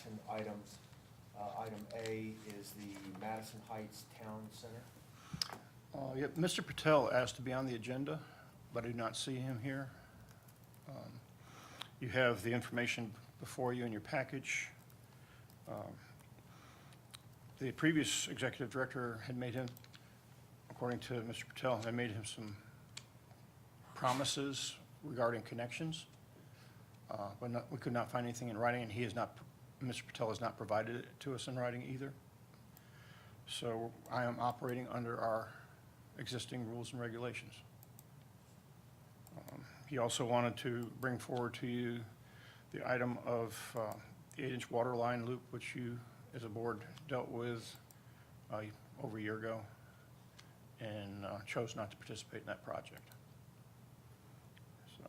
action items. Item A is the Madison Heights Town Center. Yeah, Mr. Patel asked to be on the agenda, but I do not see him here. You have the information before you in your package. The previous executive director had made him, according to Mr. Patel, had made him some promises regarding connections, but we could not find anything in writing, and he has not, Mr. Patel has not provided it to us in writing either. So I am operating under our existing rules and regulations. He also wanted to bring forward to you the item of the 8-inch water line loop, which you, as a board, dealt with over a year ago, and chose not to participate in that project. So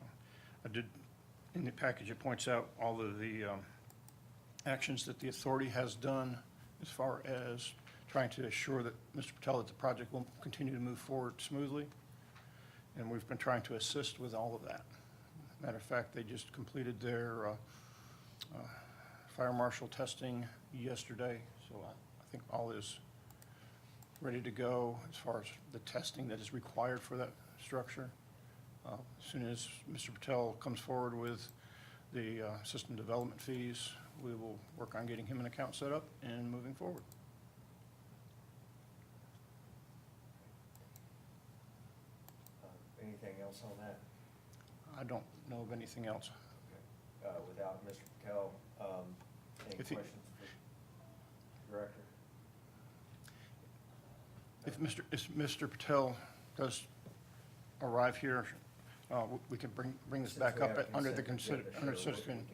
I did, in the package, it points out all of the actions that the authority has done as far as trying to assure that Mr. Patel, that the project will continue to move forward smoothly. And we've been trying to assist with all of that. Matter of fact, they just completed their fire marshal testing yesterday, so I think all is ready to go as far as the testing that is required for that structure. As soon as Mr. Patel comes forward with the system development fees, we will work on getting him an account set up and moving forward. Anything else on that? I don't know of anything else. Okay. Without Mr. Patel, any If he- questions for the director? If Mr. Patel does arrive here, we can bring this Since back we up have under the consent agenda, under sure, citizen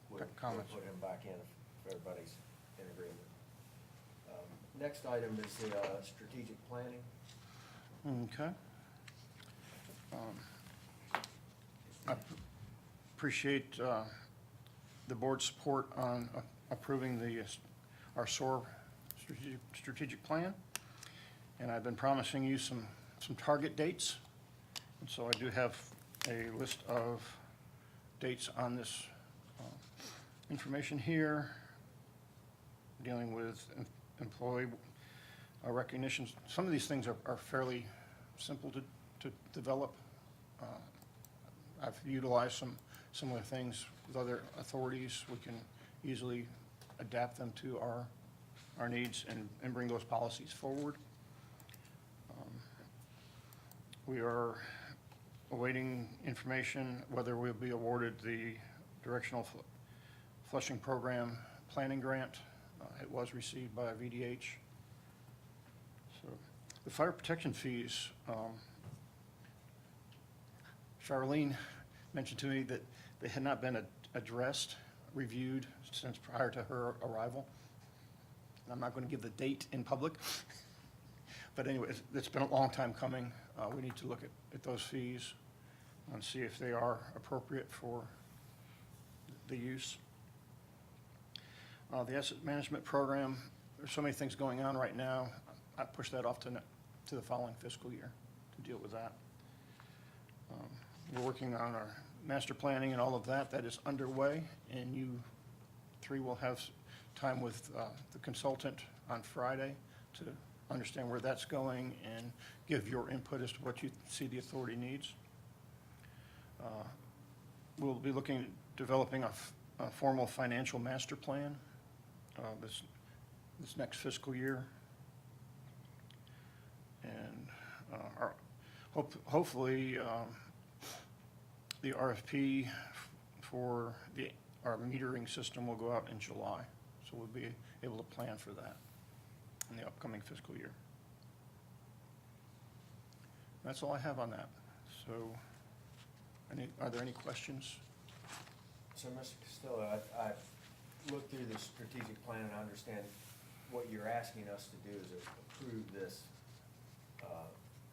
we'll comments. put him back in if everybody's in agreement. Next item is the strategic planning. Okay. I appreciate the board's support on approving our SOAR strategic plan. And I've been promising you some target dates. And so I do have a list of dates on this information here, dealing with employee recognitions. Some of these things are fairly simple to develop. I've utilized some similar things with other authorities. We can easily adapt them to our needs and bring those policies forward. We are awaiting information whether we'll be awarded the Directional Flushing Program Planning Grant. It was received by VDH. So the fire protection fees, Charlene mentioned to me that they had not been addressed, reviewed since prior to her arrival. And I'm not going to give the date in public. But anyway, it's been a long time coming. We need to look at those fees and see if they are appropriate for the use. The asset management program, there's so many things going on right now. I push that off to the following fiscal year to deal with that. We're working on our master planning and all of that. That is underway, and you three will have time with the consultant on Friday to understand where that's going and give your input as to what you see the authority needs. We'll be looking at developing a formal financial master plan this next fiscal year. And hopefully the RFP for our metering system will go out in July. So we'll be able to plan for that in the upcoming fiscal year. That's all I have on that. So are there any questions? So, Mr. Costello, I looked through the strategic plan and I understand what you're asking us to do is approve this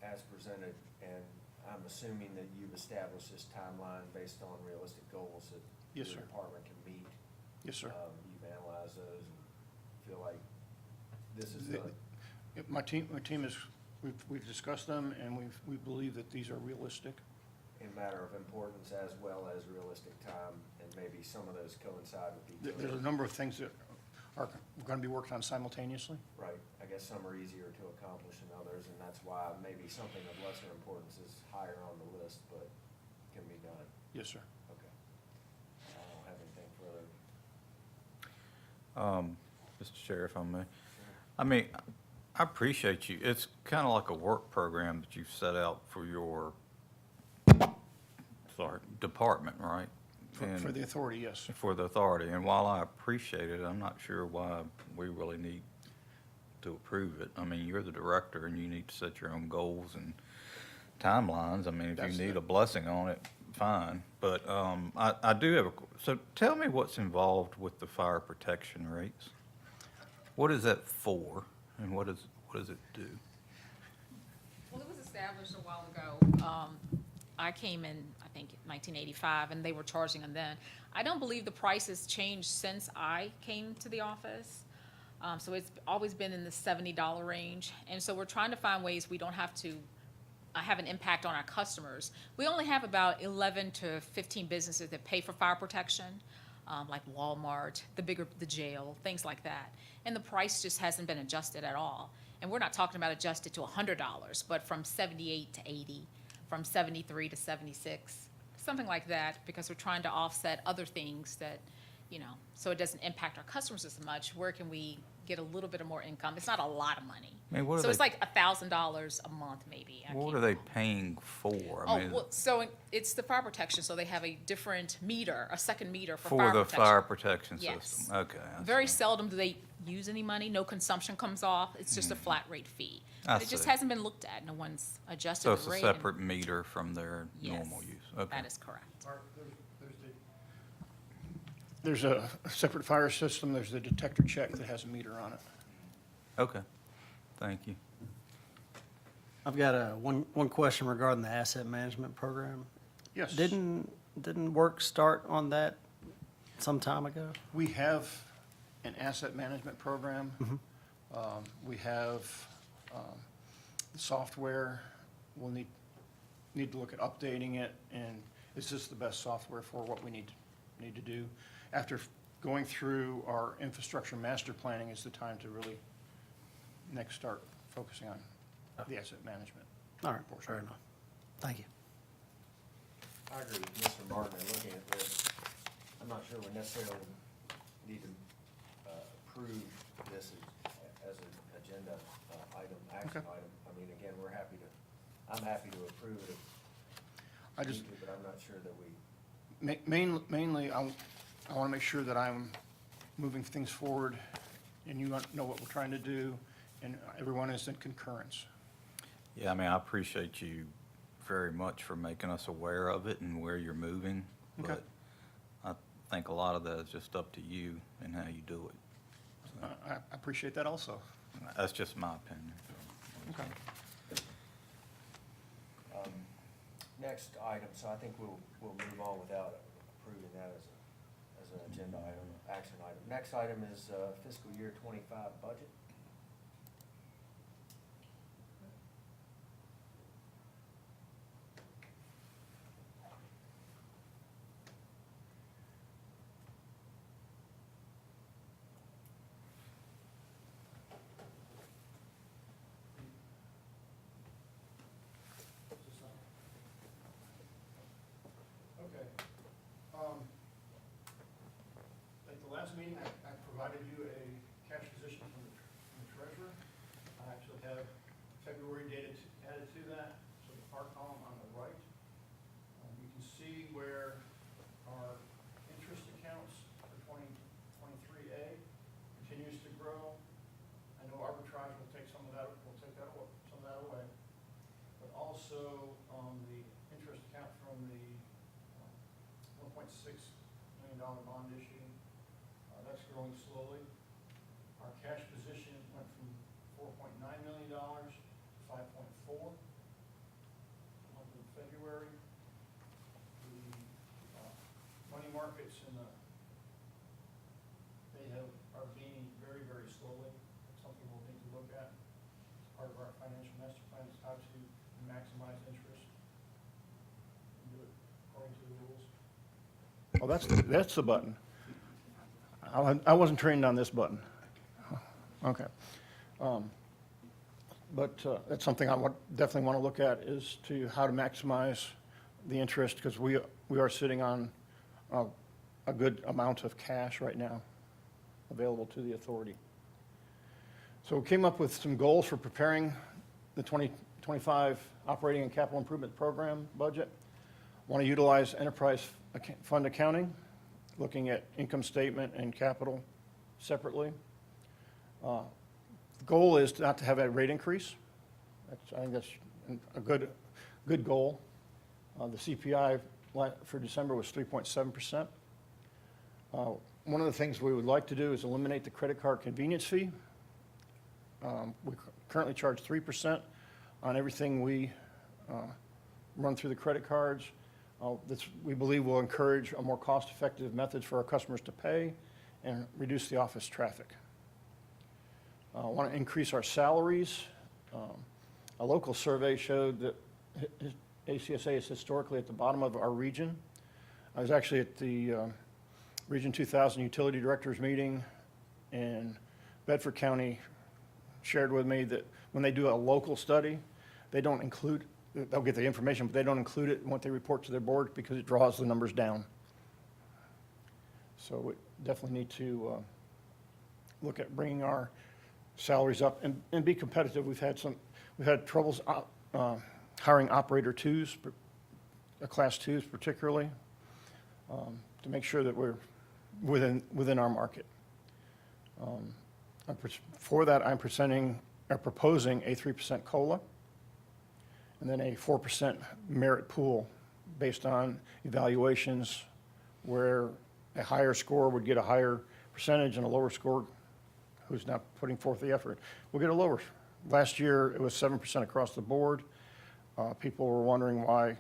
as presented, and I'm assuming that you've established this timeline based on realistic goals that Yes, your sir. department can meet. Yes, sir. You've analyzed those and feel like this is My team is, we've discussed them, and we believe that these are realistic. in matter of importance as well as realistic time, and maybe some of those coincide with each There's other. a number of things that are going to be worked on simultaneously. Right, I guess some are easier to accomplish than others, and that's why maybe something of lesser importance is higher on the list, but can be done. Yes, sir. Okay. I don't have anything further. Mr. Chair, if I may. I mean, I appreciate you. It's kind of like a work program that you've set out for your, department, right? For And the authority, yes. for the authority. And while I appreciate it, I'm not sure why we really need to approve it. I mean, you're the director and you need to set your own goals and timelines. I mean, if That's you need the- a blessing on it, fine. But I do have so tell me what's involved with the fire protection rates. What is that for, and what does it do? Well, it was established a while ago. I came in, I think, 1985, and they were charging them then. I don't believe the price has changed since I came to the office. So it's always been in the $70 range. And so we're trying to find ways we don't have to have an impact on our customers. We only have about 11 to 15 businesses that pay for fire protection, like Walmart, the jail, things like that. And the price just hasn't been adjusted at all. And we're not talking about adjusted to $100, but from 78 to 80, from 73 to 76, something like that, because we're trying to offset other things that, so it doesn't impact our customers as much. Where can we get a little bit of more income? It's not a lot of money. I mean, what are So it's they- like $1,000 a month, maybe. I What can't are they remember. paying for? I Oh, mean, well, so it's the fire protection, so they have a different meter, a second meter for for fire the protection. fire protection Yes. system? Okay. I Very see. seldom do they use any money, no consumption comes off, it's just a flat rate fee. I But it just see. hasn't been looked at, no one's adjusted So the it's a rate. and- separate meter from their Yes, normal use? Okay. that is correct. There's a separate fire system, there's the detector check that has a meter on it. Okay, thank you. I've got one question regarding the asset management program. Yes. Didn't work start on that some time ago? We have an asset management program. We have the software. We'll need to look at updating it, and is this the best software for what we need to do? After going through our infrastructure master planning is the time to really next start focusing on the asset management. All right, fair enough. Thank you. I agree with Mr. Martin in looking at this. I'm not sure we necessarily need to approve this as an agenda item, action Okay. item. I mean, again, I'm happy to approve it if I we just, need to, but I'm not sure that we, mainly, I want to make sure that I'm moving things forward and you know what we're trying to do, and everyone is in concurrence. Yeah, I mean, I appreciate you very much for making us aware of it and where you're moving. Okay. But I think a lot of that is just up to you and how you do it. I appreciate that also. That's just my opinion. Okay. next item, so I think we'll move on without approving that as an agenda item, action item. Next item is fiscal year 25 budget. Okay. At the last meeting, I provided you a cash position from the treasurer. I actually have February data added to that, so the far column on the right. You can see where our interest accounts for 2023A continues to grow. I know arbitrage will take some of that, some of that away. But also, the interest account from the $1.6 million bond issue, that's growing slowly. Our cash position went from $4.9 million to 5.4 month of February. The money markets are gaining very, very slowly. It's something we'll need to look at. Part of our financial master plan is how to maximize interest and do Oh, that's the button. I wasn't trained on this button. Okay. But that's something I definitely want to look at, is to how to maximize the interest, because we are sitting on a good amount of cash right now available to the authority. So we came up with some goals for preparing the 2025 operating and capital improvement program budget. Want to utilize enterprise fund accounting, looking at income statement and capital separately. The goal is not to have a rate increase. I think that's a good goal. The CPI for December was 3.7%. One of the things we would like to do is eliminate the credit card convenience fee. We currently charge 3% on everything we run through the credit cards. This, we believe, will encourage a more cost-effective method for our customers to pay and reduce the office traffic. I want to increase our salaries. A local survey showed that ACSA is historically at the bottom of our region. I was actually at the Region 2000 Utility Directors meeting, and Bedford County shared with me that when they do a local study, they don't include, they'll get the information, but they don't include it in what they report to their board because it draws the numbers down. So we definitely need to look at bringing our salaries up and be competitive. We've had troubles hiring operator twos, class twos particularly, to make sure that we're within our market. For that, I'm proposing a 3% COLA and then a 4% merit pool based on evaluations where a higher score would get a higher percentage and a lower score who's not putting forth the effort will get a lower. Last year, it was 7% across the board. People were wondering why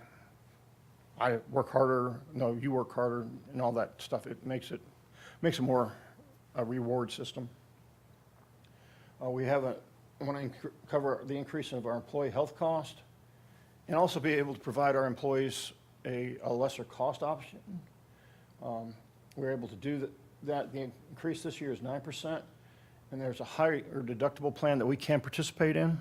I work harder, no, you work harder, and all that stuff. It makes it more a reward system. I want to cover the increase of our employee health cost and also be able to provide our employees a lesser cost option. We're able to do that. The increase this year is 9%, and there's a higher deductible plan that we can participate in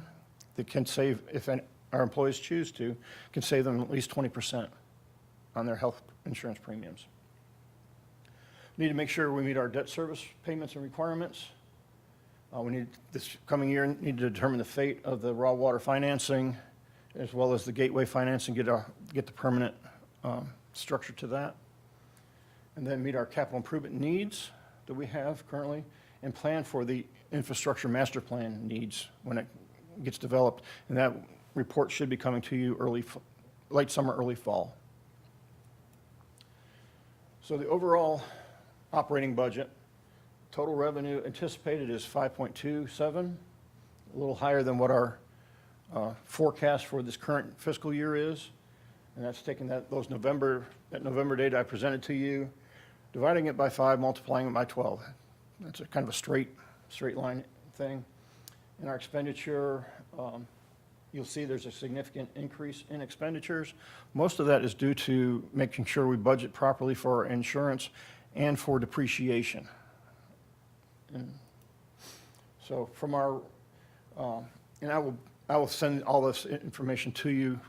that can save, if our employees choose to, can save them at least 20% on their health insurance premiums. Need to make sure we meet our debt service payments and requirements. We need, this coming year, need to determine the fate of the raw water financing as well as the gateway financing, get the permanent structure to that. And then meet our capital improvement needs that we have currently and plan for the infrastructure master plan needs when it gets developed. And that report should be coming to you late summer, early fall. So the overall operating budget, total revenue anticipated is 5.27, a little higher than what our forecast for this current fiscal year is. And that's taking that November data I presented to you, dividing it by 5, multiplying it by 12. That's a kind of a straight line thing. In our expenditure, you'll see there's a significant increase in expenditures. Most of that is due to making sure we budget properly for our insurance and for depreciation. And so from our, and I will send all this information to you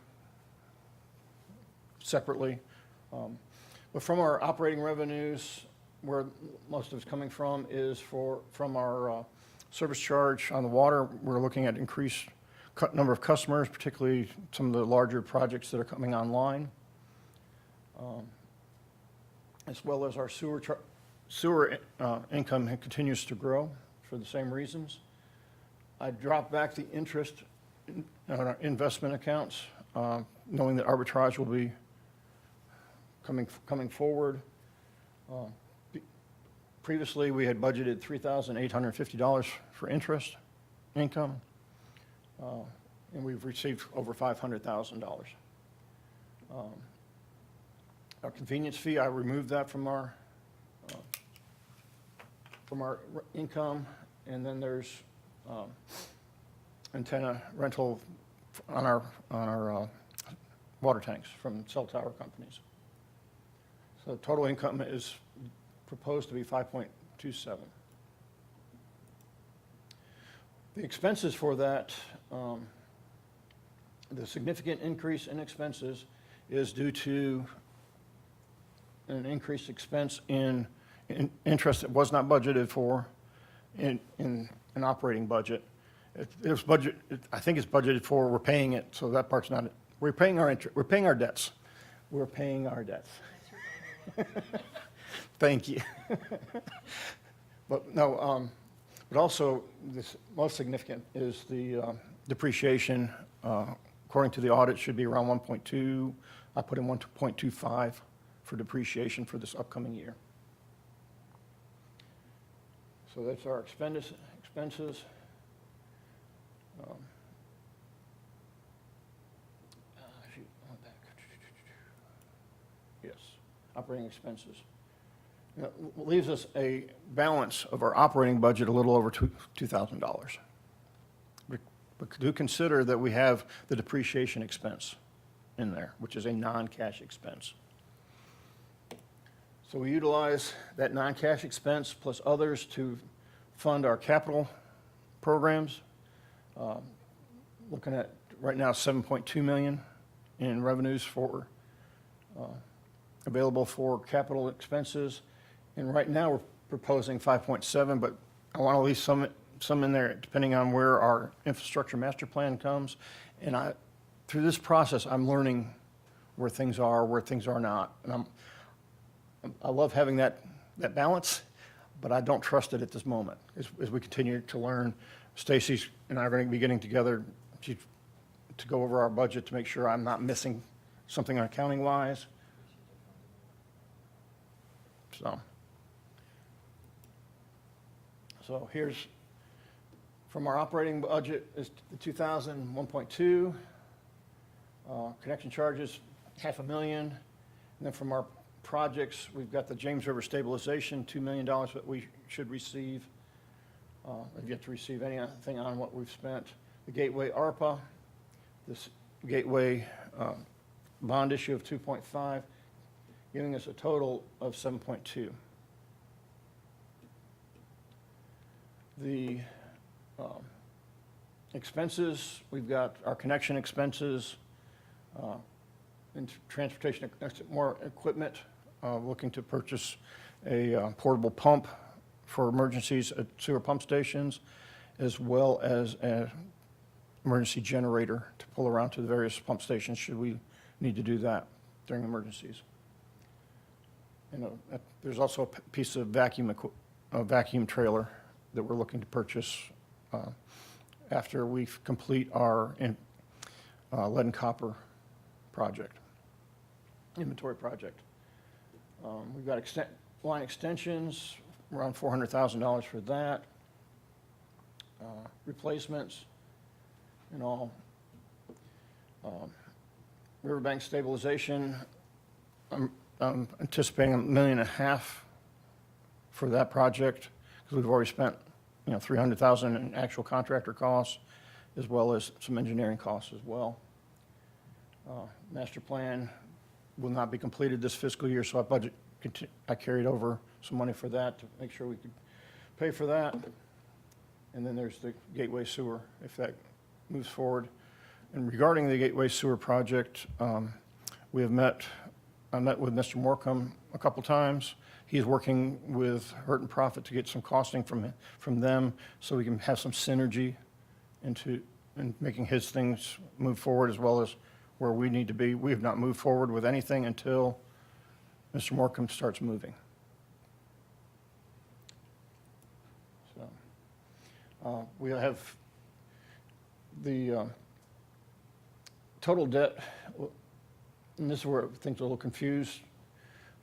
separately. But from our operating revenues, where most of it's coming from is from our service charge on the water. We're looking at increased number of customers, particularly some of the larger projects that are coming online, as well as our sewer income continues to grow for the same reasons. I dropped back the interest on our investment accounts, knowing that arbitrage will be coming forward. Previously, we had budgeted $3,850 for interest income, and we've received over $500,000. Our convenience fee, I removed that from our income, and then there's antenna rental on our water tanks from cell tower companies. So total income is proposed to be 5.27. The expenses for that, the significant increase in expenses is due to an increased expense in interest that was not budgeted for in an operating budget. It was budget, I think it's budgeted for, we're paying it, so that part's not, we're paying our interest, we're paying our debts. We're paying our debts. Thank you. But no, but also, this most significant is the depreciation. According to the audit, should be around 1.2. I put in 1.25 for depreciation for this upcoming year. So that's our expenses. Shoot, I went back. Yes, operating expenses. That leaves us a balance of our operating budget a little over $2,000. But do consider that we have the depreciation expense in there, which is a non-cash expense. So we utilize that non-cash expense plus others to fund our capital programs. Looking at right now 7.2 million in revenues for available for capital expenses. And right now, we're proposing 5.7, but I want to leave some in there depending on where our infrastructure master plan comes. And through this process, I'm learning where things are not. And I love having that balance, but I don't trust it at this moment. As we continue to learn, Stacy and I are going to be getting together to go over our budget to make sure I'm not missing something accounting-wise. So here's, from our operating budget is the 2,000, 1.2. Connection charges, $500,000. And then from our projects, we've got the James River stabilization, $2 million that we should receive. I've yet to receive anything on what we've spent. The Gateway ARPA, this Gateway bond issue of 2.5, giving us a total of 7.2. The expenses, we've got our connection expenses, and transportation, more equipment, looking to purchase a portable pump for emergencies at sewer pump stations, as well as an emergency generator to pull around to the various pump stations should we need to do that during emergencies. There's also a piece of a vacuum trailer that we're looking to purchase after we complete our lead and copper project, inventory project. We've got line extensions, around $400,000 for that. Replacements and all. Riverbank stabilization, I'm anticipating $1.5 million for that project because we've already spent, $300,000 in actual contractor costs, as well as some engineering costs as well. Master plan will not be completed this fiscal year, so I carried over some money for that to make sure we could pay for that. And then there's the Gateway Sewer, if that moves forward. And regarding the Gateway Sewer project, I met with Mr. Morcom a couple times. He's working with Hurt and Profit to get some costing from them so we can have some synergy in making his things move forward as well as where we need to be. We have not moved forward with anything until Mr. Morcom starts moving. So we have the total debt, and this is where things are a little confused,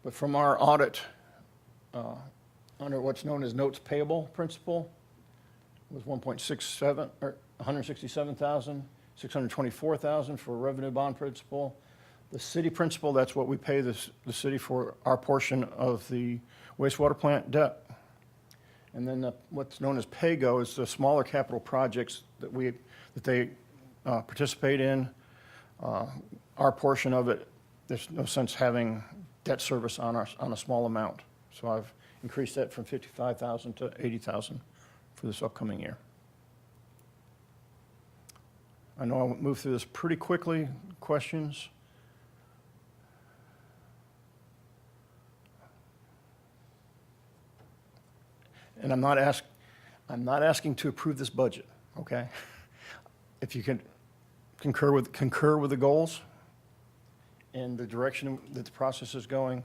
but from our audit, under what's known as notes payable principal, was 1.67, or 167,000, 624,000 for revenue bond principal. The city principal, that's what we pay the city for our portion of the wastewater plant debt. And then what's known as PAYGO is the smaller capital projects that they participate in. Our portion of it, there's no sense having debt service on a small amount. So I've increased that from 55,000 to 80,000 for this upcoming year. I know I moved through this pretty quickly. Questions? And I'm not asking to approve this budget, okay? If you can concur with the goals and the direction that the process is going,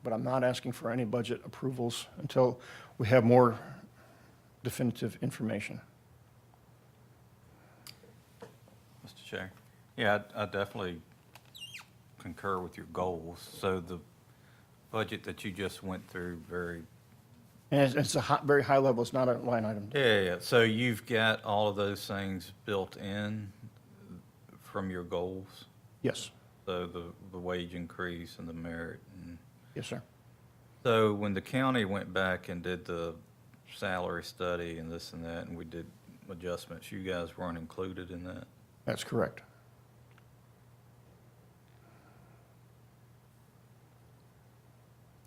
but I'm not asking for any budget approvals until we have more definitive information. Mr. Chair? Yeah, I definitely concur with your goals. So the budget that you just went through, And it's a very high level, it's not a line item. yeah. So you've got all of those things built in from your goals? Yes, So the wage increase and the merit and. yes, sir. So when the county went back and did the salary study and this and that, and we did adjustments, you guys weren't included in that? That's correct.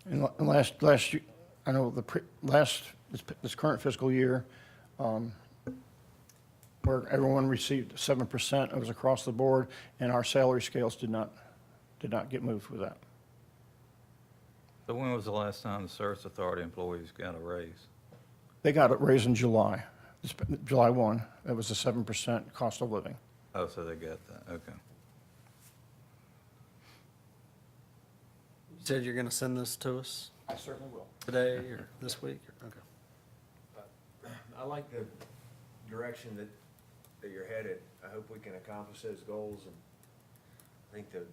And last year, I know this current fiscal year, where everyone received 7%, it was across the board, and our salary scales did not get moved with that. So when was the last time the Service Authority employees got a raise? They got it raised in July, July 1. It was a 7% cost of living. Oh, so they got that, okay. You said you're gonna send this to us I certainly will. today or this week? Okay. I like the direction that you're headed. I hope we can accomplish those goals, and I think the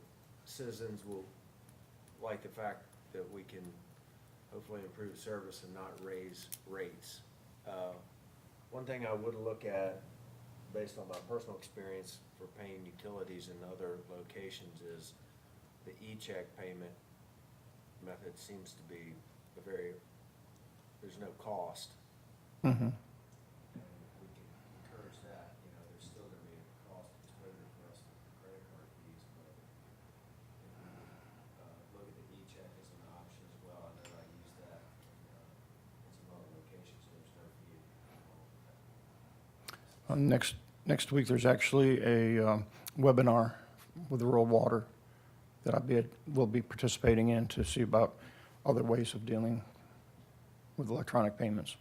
citizens will like the fact that we can hopefully improve service and not raise rates. One thing I would look at, based on my personal experience for paying utilities in other locations, is the e-check payment method seems to be there's no cost. Mm-hmm. And if we can encourage that, there's still gonna be a cost exposure for us with the credit card fees, but if we look at the e-check as an option as well, I know I use that in some other locations, so there's no fee involved. Next week, there's actually a webinar with the rural water that will be participating in to see about other ways of dealing with electronic payments.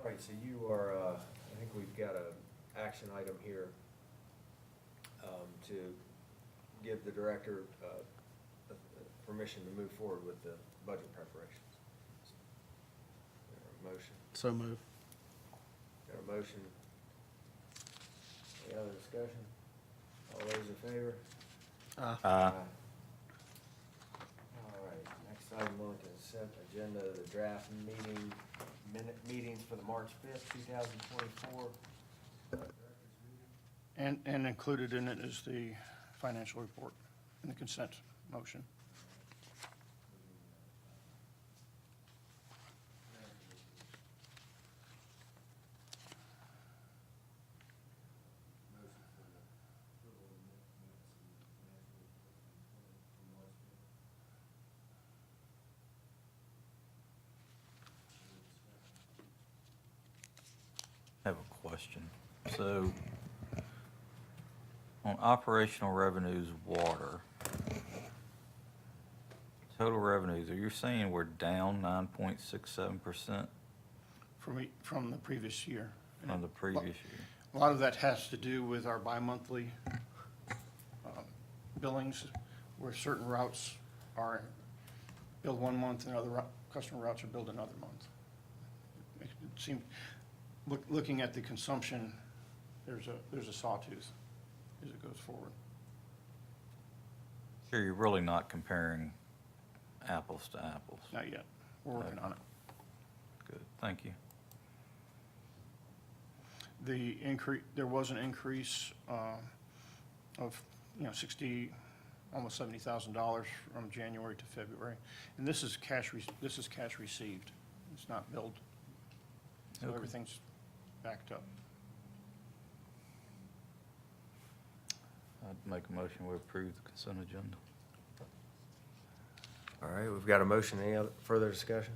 All right, so you are, I think we've got an action item here to give the director permission to move forward with the budget preparations. Is there a motion? So move. Got a motion? Any other discussion? All those in favor? All right, next item on the consent agenda, the draft meetings for the March 5th, 2024. And included in it is the financial report and the consent motion. I have a question. So on operational revenues, water, total revenues, are you saying we're down 9.67% From the previous year. from the previous year? A lot of that has to do with our bi-monthly billings, where certain routes are billed one month and other customer routes are billed another month. It seemed, looking at the consumption, there's a sawtooth as it goes forward. Sure, you're really not comparing apples to apples. Not yet. We're working on it. Good, thank you. There was an increase of, 60, almost $70,000 from January to February. And this is cash received. It's not billed. So Okay. everything's backed up. I'd make a motion we approve the consent agenda. All right, we've got a motion. Any other further discussion?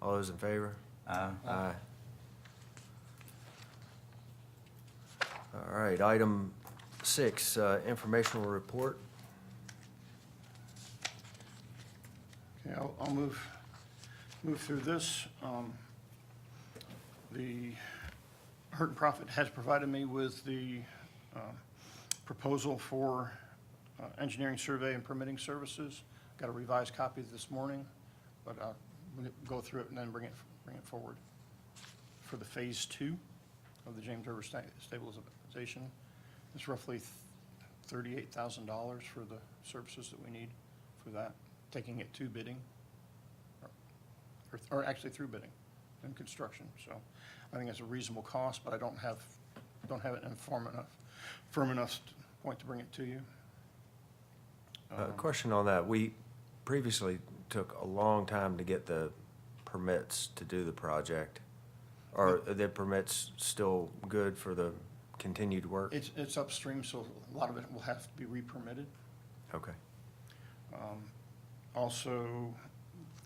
All those in favor? Aye. Aye. All right, item 6, informational report. Okay, I'll move through this. The Hurt and Profit has provided me with the proposal for engineering survey and permitting services. Got a revised copy this morning, but we'll go through it and then bring it forward for the Phase 2 of the James River Stabilization. It's roughly $38,000 for the services that we need for that, taking it to bidding, or actually through bidding and construction. So I think it's a reasonable cost, but I don't have it in firm enough point to bring it to you. Question on that. We previously took a long time to get the permits to do the project. Are the permits still good for the continued work? It's upstream, so a lot of it will have to be re-permitted. Okay. Also,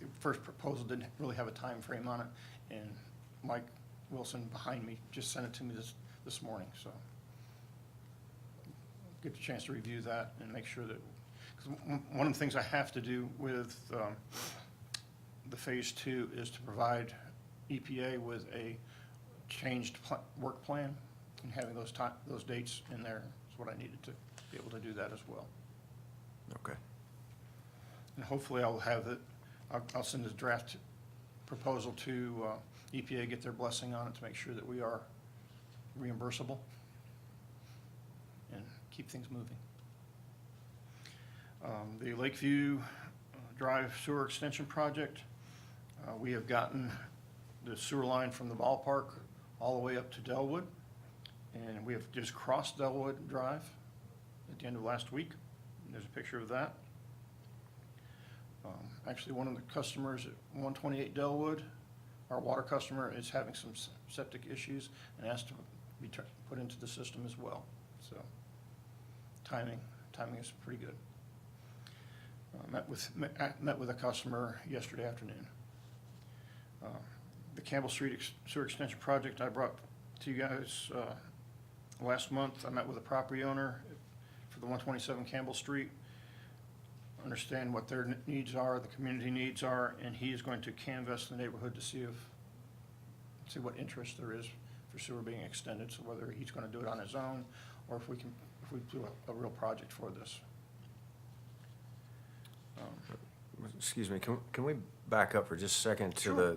the first proposal didn't really have a time frame on it, and Mike Wilson behind me just sent it to me this morning, so get the chance to review that and make sure that, because one of the things I have to do with the Phase 2 is to provide EPA with a changed work plan, and having those dates in there is what I needed to be able to do that as well. Okay. And hopefully I'll have it, I'll send a draft proposal to EPA, get their blessing on it to make sure that we are reimbursable and keep things moving. The Lakeview Drive Sewer Extension Project, we have gotten the sewer line from the ballpark all the way up to Delwood, and we have just crossed Delwood Drive at the end of last week. There's a picture of that. Actually, one of the customers at 128 Delwood, our water customer, is having some septic issues and asked to be put into the system as well. So timing is pretty good. Met with a customer yesterday afternoon. The Campbell Street Sewer Extension Project I brought to you guys last month. I met with a property owner for the 127 Campbell Street, understand what their needs are, the community needs are, and he is going to canvass the neighborhood to see what interest there is for sewer being extended, so whether he's going to do it on his own or if we do a real project for this. Excuse me, can we back up for just a second to Sure.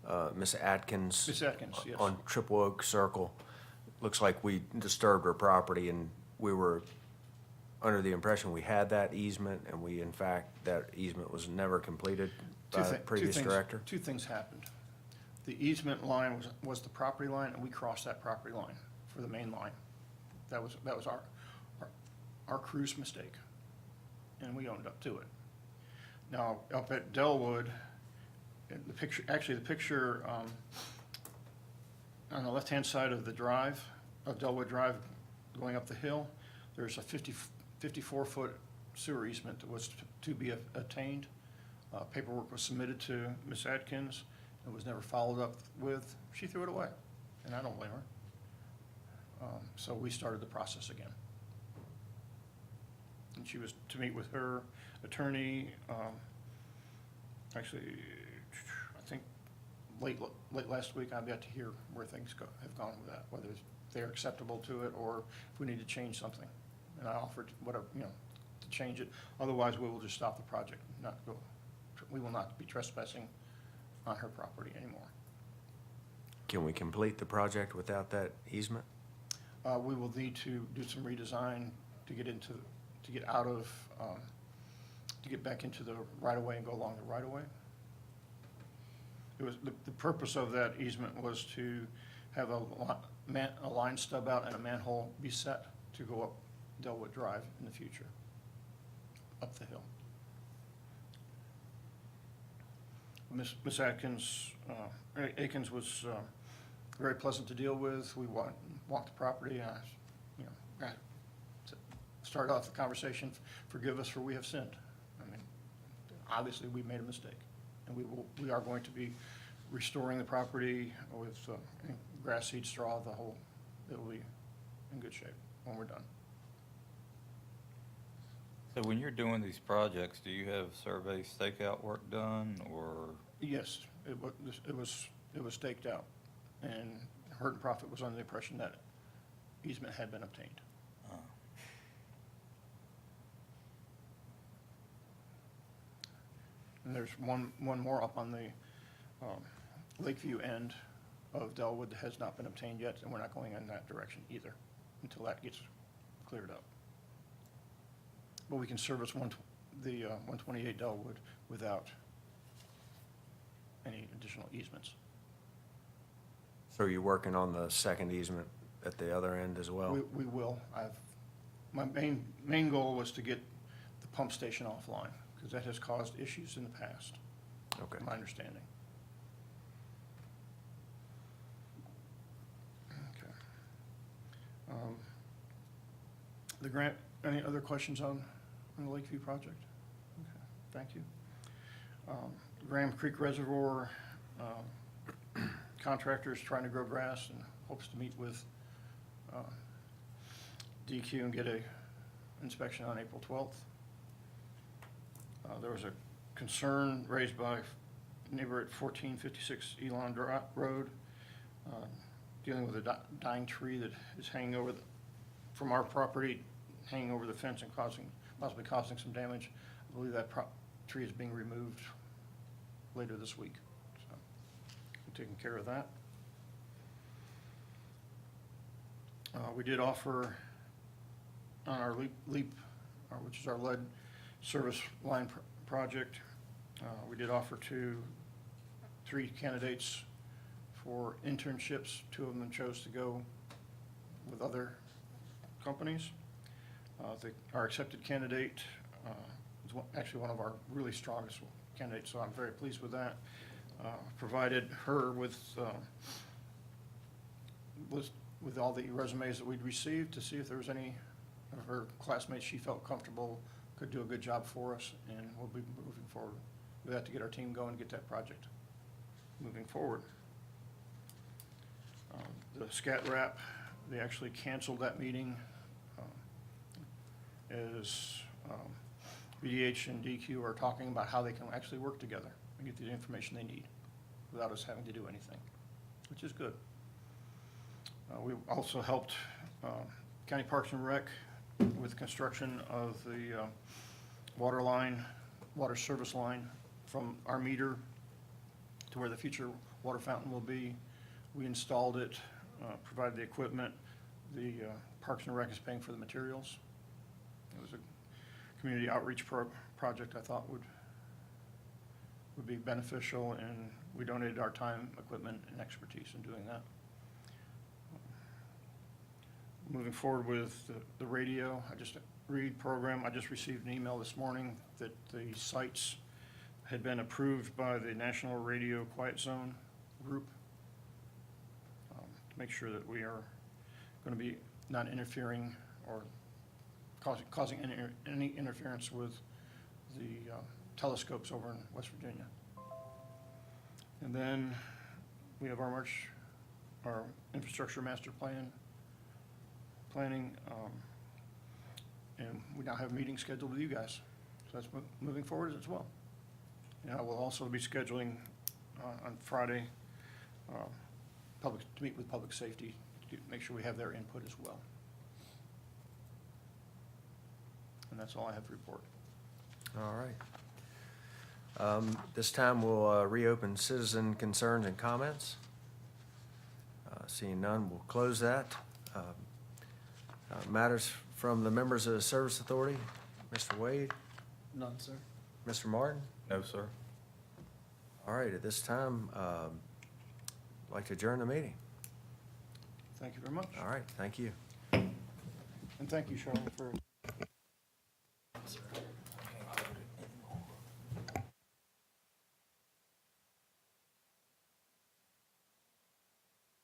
the Miss Atkins? Miss Atkins, yes. On Triple Oak Circle. Looks like we disturbed her property, and we were under the impression we had that easement, and in fact, that easement was never completed by the previous director. Two things happened. The easement line was the property line, and we crossed that property line for the main line. That was our crew's mistake, and we owned up to it. Now, up at Delwood, the picture on the left-hand side of the drive, of Delwood Drive going up the hill, there's a 54-foot sewer easement that was to be attained. Paperwork was submitted to Ms. Atkins. It was never followed up with. She threw it away, and I don't blame her. So we started the process again. And she was to meet with her attorney, actually, I think late last week. I've got to hear where things have gone with that, whether they're acceptable to it or if we need to change something. And I offered whatever, to change it. Otherwise, we will just stop the project, we will not be trespassing on her property anymore. Can we complete the project without that easement? We will need to do some redesign to get back into the right-of-way and go along the right-of-way. It was, the purpose of that easement was to have a line stub out and a manhole be set to go up Delwood Drive in the future, up the hill. Miss Atkins, Akins was very pleasant to deal with. We walked the property, and I started off the conversation, forgive us for we have sinned. I mean, obviously we made a mistake. And we are going to be restoring the property with grass seed, straw, it will be in good shape when we're done. So when you're doing these projects, do you have survey stakeout work done, or? Yes, it was staked out, and Hurt and Profit was under the impression that easement had been obtained. And there's one more up on the Lakeview end of Delwood that has not been obtained yet, and we're not going in that direction either until that gets cleared up. But we can service the 128 Delwood without any additional easements. So are you working on the second easement at the other end as well? We will. My main goal was to get the pump station offline, because that has caused issues in the past, Okay. my understanding. Okay. The grant, any other questions on the Lakeview project? Okay, thank you. Graham Creek Reservoir, contractor is trying to grow grass and hopes to meet with DQ and get a inspection on April 12th. There was a concern raised by a neighbor at 1456 Elon Road, dealing with a dying tree that is hanging over from our property, hanging over the fence and possibly causing some damage. I believe that tree is being removed later this week. So we're taking care of that. We did offer on our LEAP, which is our lead service line project, we did offer to 3 candidates for internships. 2 of them chose to go with other companies. Our accepted candidate is actually one of our really strongest candidates, so I'm very pleased with that. Provided her with all the resumes that we'd received to see if there was any of her classmates she felt comfortable could do a good job for us, and we'll be moving forward with that to get our team going and get that project moving forward. The SCAT RAP, they actually canceled that meeting as BDH and DQ are talking about how they can actually work together and get the information they need without us having to do anything, which is good. We also helped County Parks and Rec with construction of the water service line from our meter to where the future water fountain will be. We installed it, provided the equipment. The Parks and Rec is paying for the materials. It was a community outreach project I thought would be beneficial, and we donated our time, equipment, and expertise in doing that. Moving forward with the radio, read program, I just received an email this morning that the sites had been approved by the National Radio Quiet Zone group to make sure that we are going to be not interfering or causing any interference with the telescopes over in West Virginia. And then we have our infrastructure master planning, and we now have meetings scheduled with you guys. So that's moving forward as well. And I will also be scheduling on Friday to meet with public safety to make sure we have their input as well. And that's all I have to report. All right. This time we'll reopen citizen concerns and comments. Seeing none, we'll close that. Matters from the members of the Service Authority. Mr. Wade? None, sir. Mr. Martin? No, sir. All right, at this time, I'd like to adjourn the meeting. Thank you very much. All right, thank you. And thank you, Charlotte, for